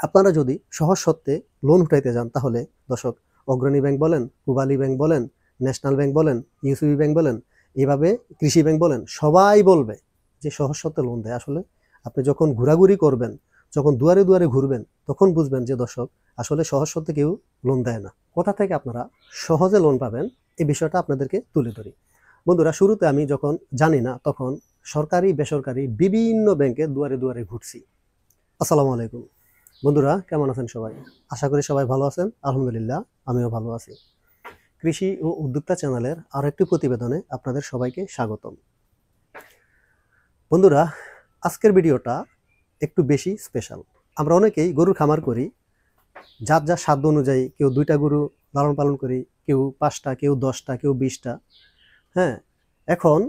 আপনারা যদি সহজ শর্তে লোন উঠাইতে যান তাহলে দর্শক অগ্রণী ব্যাংক বলেন, পূবালী ব্যাংক বলেন, ন্যাশনাল ব্যাংক বলেন, ইউসিবি ব্যাংক বলেন, এভাবে কৃষি ব্যাংক বলেন, সবাই বলবে যে সহজ শর্তে লোন দেয়। আসলে আপনি যখন ঘোরাঘুরি করবেন, যখন দুয়ারে দুয়ারে ঘুরবেন, তখন বুঝবেন যে দর্শক আসলে সহজ শর্তে কেউ লোন দেয় না। কোথা থেকে আপনারা সহজে লোন পাবেন এই বিষয়টা আপনাদেরকে তুলে ধরি। বন্ধুরা, শুরুতে আমি যখন জানি না তখন সরকারি বেসরকারি বিভিন্ন ব্যাংকে দুয়ারে দুয়ারে ঘুরছি। আসসালামু আলাইকুম বন্ধুরা, কেমন আছেন সবাই? আশা করি সবাই ভালো আছেন। আলহামদুলিল্লাহ, আমিও ভালো আছি। কৃষি ও উদ্যোক্তা চ্যানেলের আরো একটি প্রতিবেদনে আপনাদের সবাইকে স্বাগতম। বন্ধুরা, আজকের ভিডিওটা একটু বেশি স্পেশাল। আমরা অনেকেই গরুর খামার করি, যার যার সাধ্য অনুযায়ী। কেউ 2টা গরু লালন পালন করি, কেউ 5টা, কেউ 10টা, কেউ 20টা। হ্যাঁ, এখন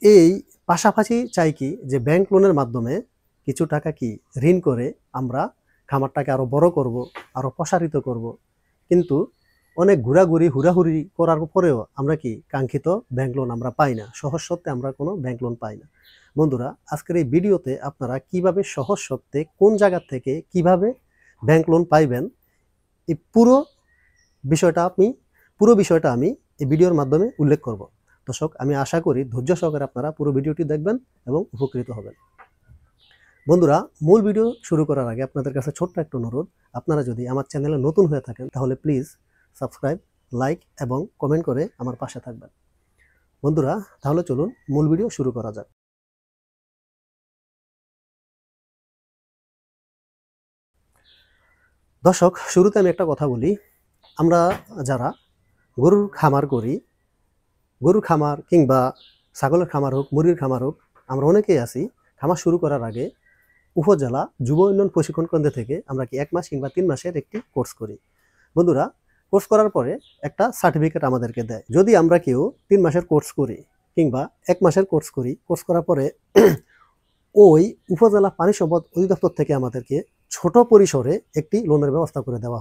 এই পাশাপাশি চাই কি যে ব্যাংক লোনের মাধ্যমে কিছু টাকা কি ঋণ করে আমরা খামারটাকে আরো বড় করব, আরো প্রসারিত করব। কিন্তু অনেক ঘোরাঘুরি হুড়াহুড়ি করার পরেও আমরা কি কাঙ্ক্ষিত ব্যাংক লোন আমরা পাই না। সহজ শর্তে আমরা কোনো ব্যাংক লোন পাই না। বন্ধুরা, আজকের এই ভিডিওতে আপনারা কিভাবে সহজ শর্তে কোন জায়গা থেকে কিভাবে ব্যাংক লোন পাইবেন এই পুরো বিষয়টা আমি এই ভিডিওর মাধ্যমে উল্লেখ করব। দর্শক, আমি আশা করি ধৈর্য সহকারে আপনারা পুরো ভিডিওটি দেখবেন এবং উপকৃত হবেন। বন্ধুরা, মূল ভিডিও শুরু করার আগে আপনাদের কাছে ছোট্ট একটা অনুরোধ, আপনারা যদি আমার চ্যানেলে নতুন হয়ে থাকেন তাহলে প্লিজ সাবস্ক্রাইব, লাইক এবং কমেন্ট করে আমার পাশে থাকবেন। বন্ধুরা, তাহলে চলুন মূল ভিডিও শুরু করা যাক। দর্শক, শুরুতে আমি একটা কথা বলি। আমরা যারা গরুর খামার করি, গরুর খামার কিংবা ছাগলের খামার হোক, মুরগির খামার হোক, আমরা অনেকেই আছি খামার শুরু করার আগে উপজেলা যুব উন্নয়ন প্রশিক্ষণ কেন্দ্র থেকে আমরা কি 1 মাস কিংবা 3 মাসের একটি কোর্স করি। বন্ধুরা, কোর্স করার পরে একটা সার্টিফিকেট আমাদেরকে দেয়। যদি আমরা কেউ 3 মাসের কোর্স করি কিংবা 1 মাসের কোর্স করি, কোর্স করার পরে ওই উপজেলা পানি সম্পদ অধিদপ্তর থেকে আমাদেরকে ছোট পরিসরে একটি লোনের ব্যবস্থা করে দেওয়া।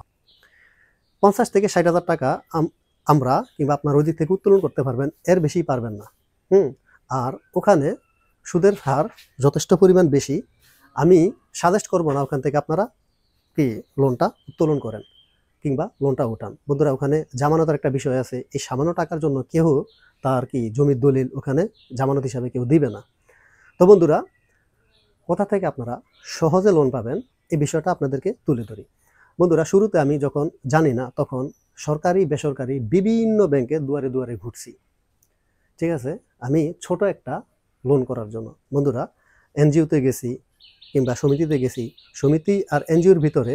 50 থেকে 60,000 টাকা আমরা কিংবা আপনার ওই দিক থেকে উত্তোলন করতে পারবেন, এর বেশি পারবেন না। আর ওখানে সুদের হার যথেষ্ট পরিমাণ বেশি। আমি সাজেস্ট করব না ওখান থেকে আপনারা কি লোনটা উত্তোলন করেন কিংবা লোনটা উঠান। বন্ধুরা, ওখানে জামানতের একটা বিষয় আছে। এই সামান্য টাকার জন্য কেউ তার কি জমির দলিল ওখানে জামানত হিসাবে কেউ দিবে না। তো বন্ধুরা, কোথা থেকে আপনারা সহজে লোন পাবেন এই বিষয়টা আপনাদেরকে তুলে ধরি। বন্ধুরা, শুরুতে আমি যখন জানি না তখন সরকারি বেসরকারি বিভিন্ন ব্যাংকে দুয়ারে দুয়ারে ঘুরছি। ঠিক আছে, আমি ছোট একটা লোন করার জন্য। বন্ধুরা, এনজিওতে গেছি কিংবা সমিতিতে গেছি। সমিতি আর এনজিওর ভিতরে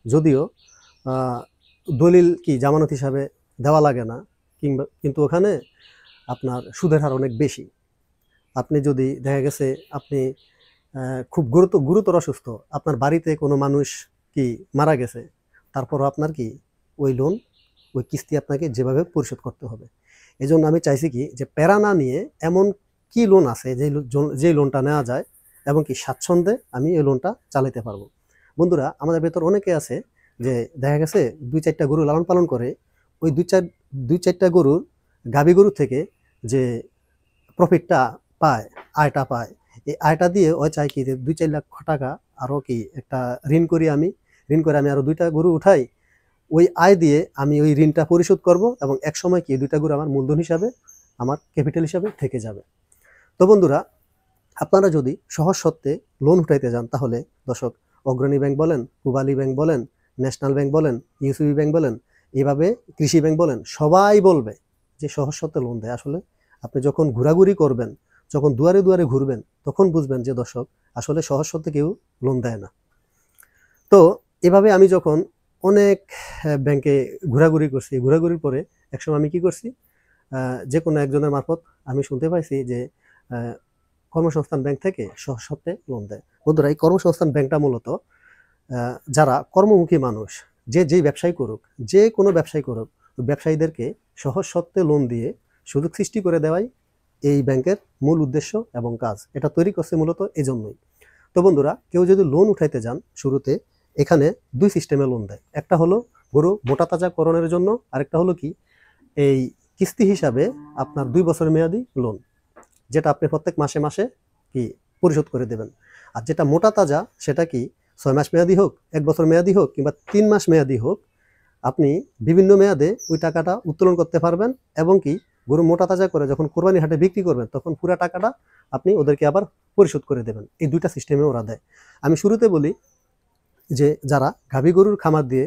যদিও দলিল কি জামানত হিসাবে দেওয়া লাগে না, কিন্তু ওখানে আপনার সুদের হার অনেক বেশি। আপনি যদি দেখা গেছে আপনি খুব গুরুতর অসুস্থ, আপনার বাড়িতে কোনো মানুষ কি মারা গেছে, তারপরও আপনার কি ওই লোন, ওই কিস্তি আপনাকে যেভাবে পরিশোধ করতে হবে। এই জন্য আমি চাইছি কি যে প্যারা না নিয়ে এমন কি লোন আছে যে লোনটা নেওয়া যায় এবং কি স্বাচ্ছন্দ্যে আমি এই লোনটা চালাতে পারবো। বন্ধুরা, আমাদের ভেতর অনেকে আছে যে দেখা গেছে 2-4টা গরু লালন পালন করে, ওই 2-4টা গরুর গাভী গরু থেকে যে প্রফিটটা পায়, আয়টা পায়, এই আয়টা দিয়ে ওই চাই কি যে 2-4 লাখ টাকা আরও কি একটা ঋণ করে আমি আরও 2টা গরু উঠাই। ওই আয় দিয়ে আমি ওই ঋণটা পরিশোধ করব এবং এক সময় কি 2টা গরু আমার মূলধন হিসাবে, আমার ক্যাপিটাল হিসাবে থেকে যাবে। তো বন্ধুরা, আপনারা যদি সহজ শর্তে লোন উঠাইতে যান তাহলে দর্শক অগ্রণী ব্যাংক বলেন, পূবালী ব্যাংক বলেন, ন্যাশনাল ব্যাংক বলেন, ইউসিবি ব্যাংক বলেন, এভাবে কৃষি ব্যাংক বলেন, সবাই বলবে যে সহজ শর্তে লোন দেয়। আসলে আপনি যখন ঘোরাঘুরি করবেন, যখন দুয়ারে দুয়ারে ঘুরবেন, তখন বুঝবেন যে দর্শক আসলে সহজ শর্তে কেউ লোন দেয় না। তো এভাবে আমি যখন অনেক ব্যাংকে ঘোরাঘুরি করছি, ঘোরাঘুরির পরে একসময় আমি কি করছি, যে কোনো একজনের মারফত আমি শুনতে পাইছি যে কর্মসংস্থান ব্যাংক থেকে সহজ শর্তে লোন দেয়। বন্ধুরা, এই কর্মসংস্থান ব্যাংকটা মূলত যারা কর্মমুখী মানুষ, যেই ব্যবসায়ী করুক, যে কোনো ব্যবসায়ী করুক, ব্যবসায়ীদেরকে সহজ শর্তে লোন দিয়ে সুযোগ সৃষ্টি করে দেওয়াই এই ব্যাংকের মূল উদ্দেশ্য এবং কাজ। এটা তৈরি করছে মূলত এই জন্যই। তো বন্ধুরা, কেউ যদি লোন উঠাইতে যান, শুরুতে এখানে 2 সিস্টেমে লোন দেয়। একটা হলো গরু মোটা তাজাকরণের জন্য, আরেকটা হলো কি এই কিস্তি হিসাবে আপনার 2 বছরের মেয়াদি লোন, যেটা আপনি প্রত্যেক মাসে মাসে কি পরিশোধ করে দেবেন। আর যেটা মোটা তাজা সেটা কি 6 মাস মেয়াদি হোক, 1 বছর মেয়াদি হোক কিংবা 3 মাস মেয়াদি হোক, আপনি বিভিন্ন মেয়াদে ওই টাকাটা উত্তোলন করতে পারবেন এবং কি গরু মোটা তাজা করে যখন কোরবানি হাটে বিক্রি করবেন তখন পুরো টাকাটা আপনি ওদেরকে আবার পরিশোধ করে দেবেন। এই দুইটা সিস্টেমে ওরা দেয়। আমি শুরুতে বলি যে যারা গাভী গরুর খামার দিয়ে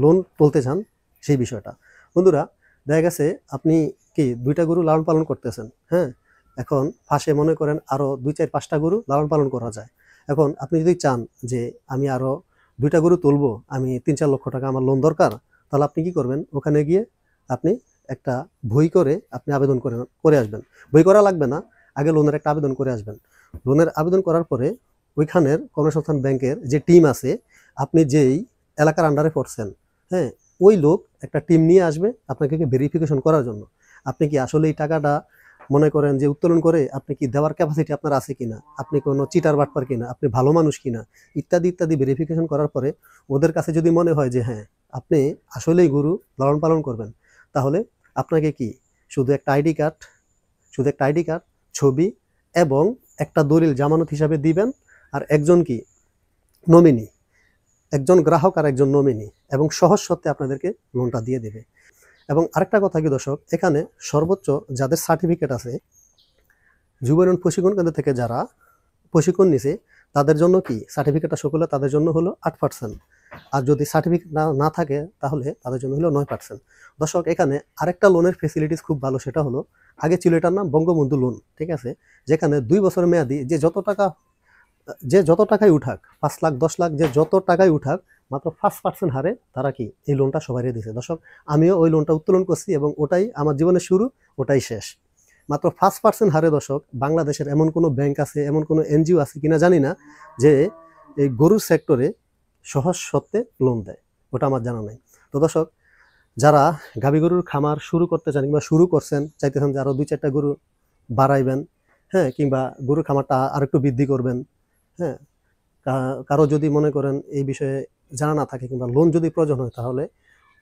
লোন তুলতে চান সেই বিষয়টা। বন্ধুরা, দেখা গেছে আপনি কি 2টা গরু লালন পালন করতেছেন, হ্যাঁ, এখন পাশে মনে করেন আরো 2, 4, 5টা গরু লালন পালন করা যায়। এখন আপনি যদি চান যে আমি আরো 2টা গরু তুলবো, আমি 3-4 লক্ষ টাকা আমার লোন দরকার, তাহলে আপনি কি করবেন, ওখানে গিয়ে আপনি একটা বই করে আপনি আবেদন করে আসবেন। বই করা লাগবে না, আগে লোনের একটা আবেদন করে আসবেন। লোনের আবেদন করার পরে ওইখানের কর্মসংস্থান ব্যাংকের যে টিম আছে, আপনি যেই এলাকার আন্ডারে পড়ছেন, হ্যাঁ, ওই লোক একটা টিম নিয়ে আসবে আপনাকে ভেরিফিকেশন করার জন্য। আপনি কি আসলে এই টাকাটা মনে করেন যে উত্তোলন করে আপনি কি দেওয়ার ক্যাপাসিটি আপনার আছে কিনা, আপনি কোনো চিটার বাটপার কিনা, আপনি ভালো মানুষ কিনা, ইত্যাদি ইত্যাদি ভেরিফিকেশন করার পরে ওদের কাছে যদি মনে হয় যে হ্যাঁ আপনি আসলেই গরু লালন পালন করবেন, তাহলে আপনাকে কি শুধু একটা আইডি কার্ড, ছবি এবং একটা দলিল জামানত হিসাবে দিবেন। আর একজন কি নমিনি, একজন গ্রাহক আর একজন নমিনি, এবং সহজ শর্তে আপনাদেরকে লোনটা দিয়ে দেবে। এবং আরেকটা কথা কি দর্শক, এখানে সর্বোচ্চ যাদের সার্টিফিকেট আছে, যুব উন্নয়ন প্রশিক্ষণ কেন্দ্র থেকে যারা প্রশিক্ষণ নিছে তাদের জন্য কি সার্টিফিকেটটা সকলে তাদের জন্য হলো 8%, আর যদি সার্টিফিকেট না থাকে তাহলে তাদের জন্য হলো 9%। দর্শক, এখানে আরেকটা লোনের ফেসিলিটিস খুব ভালো, সেটা হলো আগে ছিল এটার নাম বঙ্গবন্ধু লোন, ঠিক আছে, যেখানে 2 বছর মেয়াদি যে যত টাকাই উঠাক, 5 লাখ 10 লাখ যে যত টাকাই উঠাক, মাত্র 5% হারে তারা কি এই লোনটা সবাই দিয়েছে। দর্শক, আমিও ওই লোনটা উত্তোলন করছি এবং ওটাই আমার জীবনের শুরু, ওটাই শেষ। মাত্র 5% হারে দর্শক, বাংলাদেশের এমন কোনো ব্যাংক আছে, এমন কোনো এনজিও আছে কিনা জানি না যে এই গরুর সেক্টরে সহজ শর্তে লোন দেয়, ওটা আমার জানা নাই। তো দর্শক, যারা গাভী গরুর খামার শুরু করতে চান কিংবা শুরু করছেন, চাইতেছেন যে আরো 2-4টা গরু বাড়াইবেন, হ্যাঁ, কিংবা গরুর খামারটা আরেকটু বৃদ্ধি করবেন, হ্যাঁ, কারো যদি মনে করেন এই বিষয়ে জানা না থাকে কিংবা লোন যদি প্রয়োজন হয়, তাহলে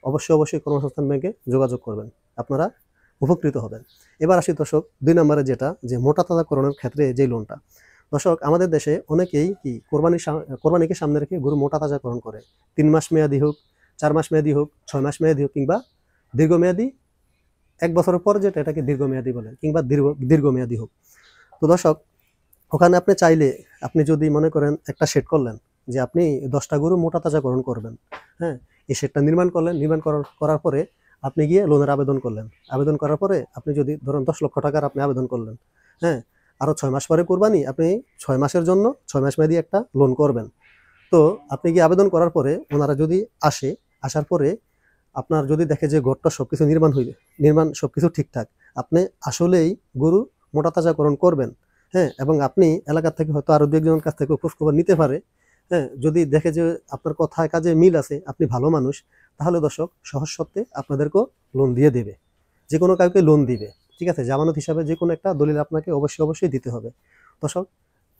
অবশ্যই কর্মসংস্থান ব্যাংকে যোগাযোগ করবেন, আপনারা উপকৃত হবেন। এবার আসি দর্শক 2 নম্বরে, যেটা যে মোটা তাজাকরণের ক্ষেত্রে যে লোনটা। দর্শক, আমাদের দেশে অনেকেই কি কোরবানিকে সামনে রেখে গরু মোটা তাজাকরণ করে। 3 মাস মেয়াদি হোক, 4 মাস মেয়াদি হোক, 6 মাস মেয়াদি হোক, কিংবা দীর্ঘমেয়াদী 1 বছরের পর যেটা, এটাকে দীর্ঘমেয়াদী বলে, কিংবা দীর্ঘমেয়াদী হোক। তো দর্শক, ওখানে আপনি চাইলে আপনি যদি মনে করেন একটা শেড করলেন যে আপনি 10টা গরু মোটা তাজাকরণ করবেন, হ্যাঁ, এই শেডটা নির্মাণ করলেন, করার পরে আপনি গিয়ে লোনের আবেদন করলেন। আবেদন করার পরে আপনি যদি ধরেন 10 লক্ষ টাকার আপনি আবেদন করলেন, হ্যাঁ, আরো 6 মাস পরে কোরবানি, আপনি 6 মাসের জন্য 6 মাস মেয়াদি একটা লোন করবেন। তো আপনি গিয়ে আবেদন করার পরে ওনারা যদি আসার পরে আপনার যদি দেখে যে ঘরটা সবকিছু নির্মাণ সবকিছু ঠিকঠাক, আপনি আসলেই গরু মোটা তাজাকরণ করবেন, হ্যাঁ, এবং আপনি এলাকা থেকে হয়তো আরো 2-1জনের কাছ থেকে খোঁজখবর নিতে পারে, হ্যাঁ, যদি দেখে যে আপনার কথায় কাজে মিল আছে, আপনি ভালো মানুষ, তাহলে দর্শক সহজ শর্তে আপনাদেরকেও লোন দিয়ে দেবে, যে কোনো কাউকে লোন দিবে, ঠিক আছে, জামানত হিসাবে যে কোনো একটা দলিল আপনাকে অবশ্যই দিতে হবে। দর্শক,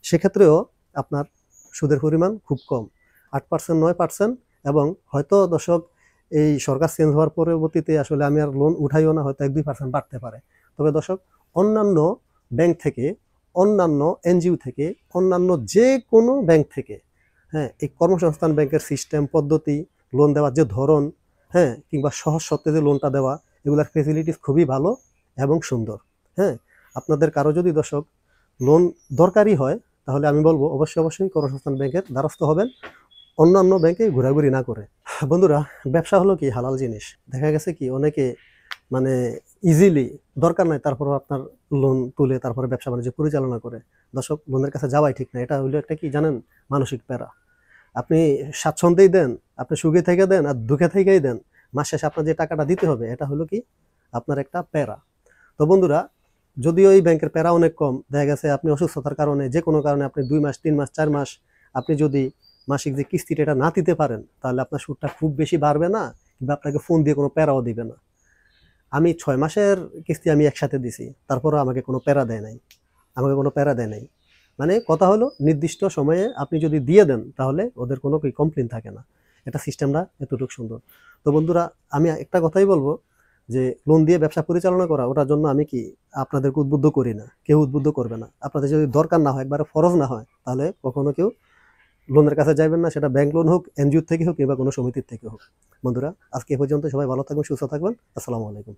সেক্ষেত্রেও আপনার সুদের পরিমাণ খুব কম, 8%, 9%, এবং হয়তো দর্শক এই সরকার চেঞ্জ হওয়ার পরবর্তীতে আসলে আমি আর লোন উঠাইও না, হয়তো 1-2% বাড়তে পারে। তবে দর্শক, অন্যান্য ব্যাংক থেকে, অন্যান্য এনজিও থেকে, অন্যান্য যে কোনো ব্যাংক থেকে, হ্যাঁ, এই কর্মসংস্থান ব্যাংকের সিস্টেম পদ্ধতি, লোন দেওয়ার যে ধরন, হ্যাঁ, কিংবা সহজ শর্তে যে লোনটা দেওয়া, এগুলোর ফেসিলিটিস খুবই ভালো এবং সুন্দর। হ্যাঁ, আপনাদের কারো যদি দর্শক লোন দরকারই হয়, তাহলে আমি বলবো অবশ্যই কর্মসংস্থান ব্যাংকের দ্বারস্থ হবেন, অন্যান্য ব্যাংকে ঘোরাঘুরি না করে। বন্ধুরা, ব্যবসা হলো কি হালাল জিনিস। দেখা গেছে কি অনেকে মানে ইজিলি দরকার নাই তারপর আপনার লোন তুলে তারপরে ব্যবসা বাণিজ্য পরিচালনা করে। দর্শক, লোনের কাছে যাওয়াই ঠিক না। এটা হইলো একটা কি জানেন, মানসিক প্যারা। আপনি স্বাচ্ছন্দ্যেই দেন, আপনি সুখে থেকে দেন আর দুঃখে থেকেই দেন, মাস শেষে আপনার যে টাকাটা দিতে হবে, এটা হলো কি আপনার একটা প্যারা। তো বন্ধুরা, যদিও এই ব্যাংকের প্যারা অনেক কম, দেখা গেছে আপনি অসুস্থতার কারণে, যে কোনো কারণে আপনি 2 মাস 3 মাস 4 মাস আপনি যদি মাসিক যে কিস্তিটা এটা না দিতে পারেন, তাহলে আপনার সুদটা খুব বেশি বাড়বে না, কিংবা আপনাকে ফোন দিয়ে কোনো প্যারাও দিবে না। আমি 6 মাসের কিস্তি আমি একসাথে দিছি, তারপরও আমাকে কোনো প্যারা দেয় নাই। মানে কথা হলো নির্দিষ্ট সময়ে আপনি যদি দিয়ে দেন, তাহলে ওদের কোনো কমপ্লেন থাকে না। এটা সিস্টেমটা এতটুকু সুন্দর। তো বন্ধুরা, আমি একটা কথাই বলবো যে লোন দিয়ে ব্যবসা পরিচালনা করা, ওটার জন্য আমি কি আপনাদেরকে উদ্বুদ্ধ করি না, কেউ উদ্বুদ্ধ করবে না। আপনাদের যদি দরকার না হয়, একবারে ফরজ না হয়, তাহলে কখনো কেউ লোনের কাছে যাবেন না, সেটা ব্যাংক লোন হোক, এনজিও থেকে হোক, কিংবা কোনো সমিতির থেকে হোক। বন্ধুরা, আজকে এ পর্যন্ত। সবাই ভালো থাকবেন, সুস্থ থাকবেন। আসসালামু আলাইকুম।